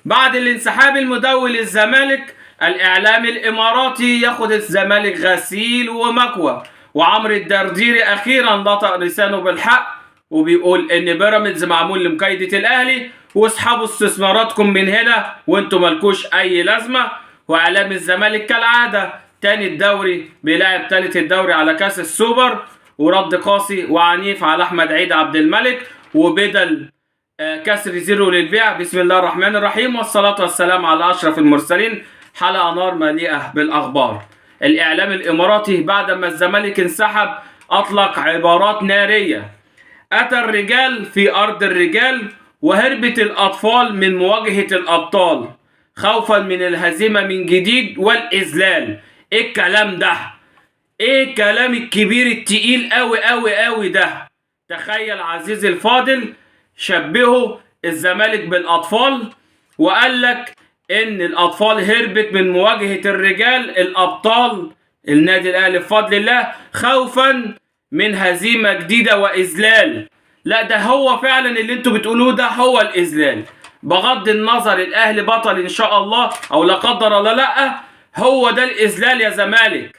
بعد الانسحاب المدوي للزمالك، الإعلام الإماراتي ياخد الزمالك غسيل ومكوى، وعمرو الدرديري أخيرا نطق لسانه بالحق وبيقول إن بيراميدز معمول لمكايدة الأهلي واسحبوا استثماراتكم من هنا وانتوا مالكوش أي لازمة. وإعلام الزمالك كالعادة تاني الدوري بيلعب تالت الدوري على كأس السوبر، ورد قاسي وعنيف على أحمد عيد عبد الملك وبدل كسر زيرو للبيع. بسم الله الرحمن الرحيم، والصلاة والسلام على أشرف المرسلين. حلقة نار مليئة بالأخبار. الإعلام الإماراتي بعد ما الزمالك انسحب أطلق عبارات نارية: أتى الرجال في أرض الرجال، وهربت الأطفال من مواجهة الأبطال خوفا من الهزيمة من جديد والإذلال. إيه الكلام ده؟ إيه الكلام الكبير التقيل أوي أوي أوي ده؟ تخيل عزيزي الفاضل، شبهوا الزمالك بالأطفال وقال لك إن الأطفال هربت من مواجهة الرجال الأبطال النادي الأهلي بفضل الله خوفا من هزيمة جديدة وإذلال. لا، ده هو فعلا اللي انتوا بتقولوه ده هو الإذلال. بغض النظر الأهلي بطل إن شاء الله أو لا قدر الله، لا، هو ده الإذلال يا زمالك.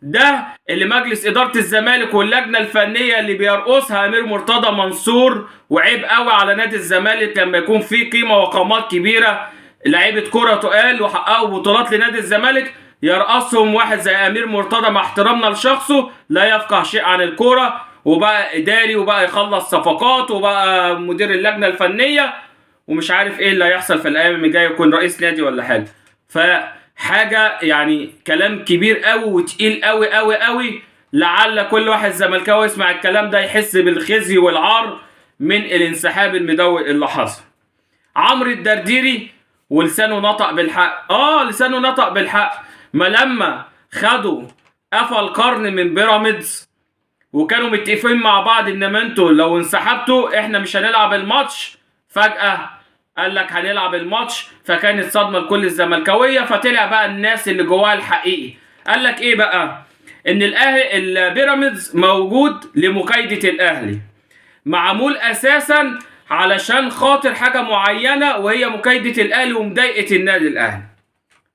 ده اللي مجلس إدارة الزمالك واللجنة الفنية اللي بيرقصها أمير مرتضى منصور. وعيب قوي على نادي الزمالك لما يكون فيه قيمة وقامات كبيرة، لعيبة كرة تقال وحققوا بطولات لنادي الزمالك، يرقصهم واحد زي أمير مرتضى مع احترامنا لشخصه لا يفقه شيء عن الكرة، وبقى إداري وبقى يخلص صفقات وبقى مدير اللجنة الفنية ومش عارف إيه اللي هيحصل في الأيام الجاية، يكون رئيس نادي ولا حاجة. حاجة يعني كلام كبير قوي وتقيل قوي قوي قوي. لعل كل واحد زملكاوي يسمع الكلام ده يحس بالخزي والعار من الانسحاب المدوي اللي حصل. عمرو الدرديري ولسانه نطق بالحق. لسانه نطق بالحق. ما لما خدوا قفا القرن من بيراميدز وكانوا متفقين مع بعض ان ما انتوا لو انسحبتوا احنا مش هنلعب الماتش، فجأة قال لك هنلعب الماتش، فكانت صدمه لكل الزملكاويه. فطلع بقى الناس اللي جواها الحقيقي قال لك ايه بقى؟ ان الاهلي البيراميدز موجود لمكايده الاهلي، معمول اساسا علشان خاطر حاجه معينه وهي مكايده الاهلي ومضايقه النادي الاهلي.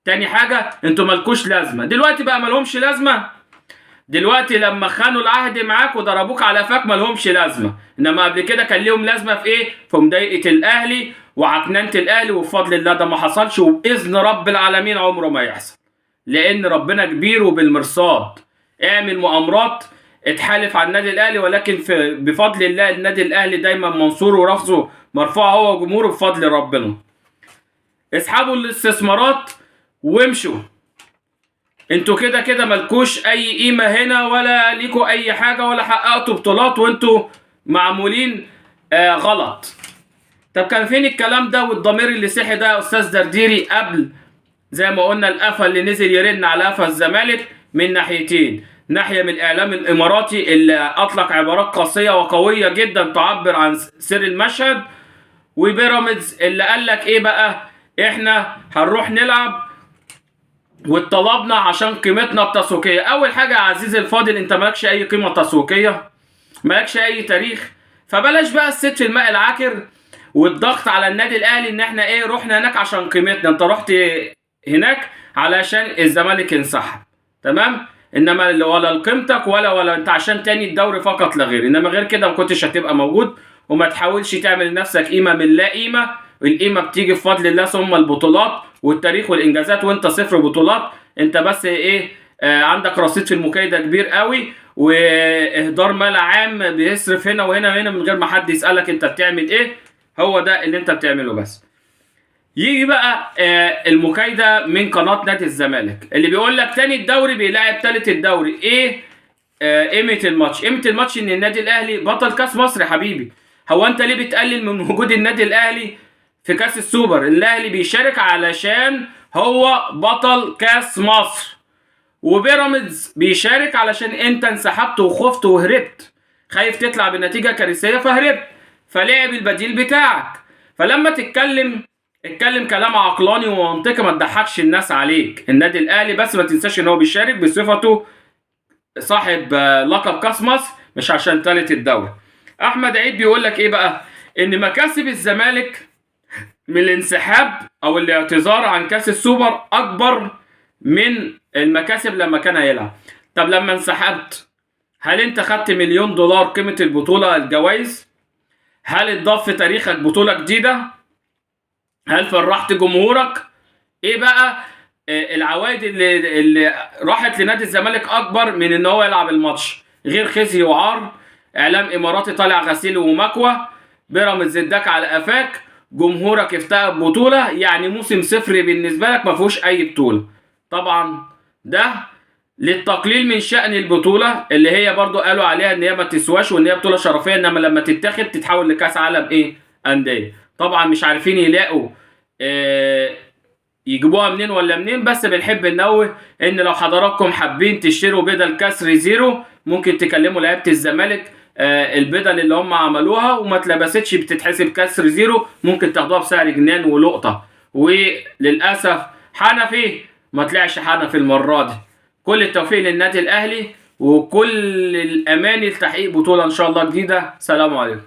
تاني حاجه، انتوا مالكوش لازمه. دلوقتي بقى مالهمش لازمه. دلوقتي لما خانوا العهد معاك وضربوك على فاك مالهمش لازمه، انما قبل كده كان ليهم لازمه في ايه؟ في مضايقه الاهلي وعكننه الاهلي. وبفضل الله ده ما حصلش، وباذن رب العالمين عمره ما يحصل، لان ربنا كبير وبالمرصاد. اعمل مؤامرات اتحالف على النادي الاهلي، ولكن بفضل الله النادي الاهلي دايما منصور وراسه مرفوع هو وجمهوره بفضل ربنا. اسحبوا الاستثمارات وامشوا. انتوا كده كده مالكوش اي قيمه هنا ولا ليكوا اي حاجه ولا حققتوا بطولات، وانتوا معمولين غلط. طب كان فين الكلام ده والضمير اللي صحي ده يا استاذ درديري قبل زي ما قلنا القفا اللي نزل يرن على قفا الزمالك من ناحيتين؟ ناحيه من الاعلام الاماراتي اللي اطلق عبارات قاسيه وقويه جدا تعبر عن سر المشهد، وبيراميدز اللي قال لك ايه بقى؟ احنا هنروح نلعب واتطلبنا عشان قيمتنا التسويقيه. اول حاجه يا عزيزي الفاضل، انت مالكش اي قيمه تسويقيه، مالكش اي تاريخ، فبلاش بقى الست في الماء العكر والضغط على النادي الاهلي ان احنا ايه رحنا هناك عشان قيمتنا. انت رحت هناك علشان الزمالك انسحب، تمام؟ انما ولا قيمتك ولا انت عشان تاني الدوري فقط لا غير، انما غير كده ما كنتش هتبقى موجود. وما تحاولش تعمل لنفسك قيمه من لا قيمه. القيمه بتيجي بفضل الله ثم البطولات والتاريخ والانجازات، وانت صفر بطولات. انت بس ايه عندك رصيد في المكايده كبير قوي، واهدار مال عام بيصرف هنا وهنا وهنا من غير ما حد يسالك انت بتعمل ايه. هو ده اللي انت بتعمله بس. يجي بقى المكايده من قناه نادي الزمالك اللي بيقول لك تاني الدوري بيلاعب تالت الدوري. ايه قيمه الماتش؟ قيمه الماتش ان النادي الاهلي بطل كاس مصر يا حبيبي. هو انت ليه بتقلل من وجود النادي الاهلي في كاس السوبر؟ الاهلي بيشارك علشان هو بطل كاس مصر، وبيراميدز بيشارك علشان انت انسحبت وخفت وهربت، خايف تطلع بنتيجه كارثيه فهربت، فلعب البديل بتاعك. فلما اتكلم كلام عقلاني ومنطقي، ما تضحكش الناس عليك. النادي الاهلي بس ما تنساش ان هو بيشارك بصفته صاحب لقب كاس مصر، مش عشان ثالث الدوري. احمد عيد بيقول لك ايه بقى؟ ان مكاسب الزمالك من الانسحاب او الاعتذار عن كاس السوبر اكبر من المكاسب لما كان هيلعب. طب لما انسحبت، هل انت خدت $1,000,000 قيمة البطولة الجوائز؟ هل اتضاف في تاريخك بطولة جديدة؟ هل فرحت جمهورك؟ ايه بقى العوائد اللي راحت لنادي الزمالك اكبر من ان هو يلعب الماتش؟ غير خزي وعار، اعلام اماراتي طالع غسيل ومكوى، بيراميدز اداك على قفاك، جمهورك افتقد بطوله، يعني موسم صفر بالنسبه لك ما فيهوش اي بطوله. طبعا ده للتقليل من شأن البطوله اللي هي برضو قالوا عليها ان هي ما تسواش وان هي بطوله شرفيه، انما لما تتاخد تتحول لكاس عالم ايه انديه. طبعا مش عارفين يلاقوا يجيبوها منين ولا منين، بس بنحب ننوه ان لو حضراتكم حابين تشتروا بدل كسر زيرو ممكن تكلموا لعيبه الزمالك. البدل اللي هم عملوها وما اتلبستش بتتحسب كسر زيرو، ممكن تاخدوها بسعر جنان ولقطه. وللاسف حنفي ما طلعش حنفي المره دي. كل التوفيق للنادي الاهلي وكل الاماني لتحقيق بطوله ان شاء الله جديده. سلام عليكم.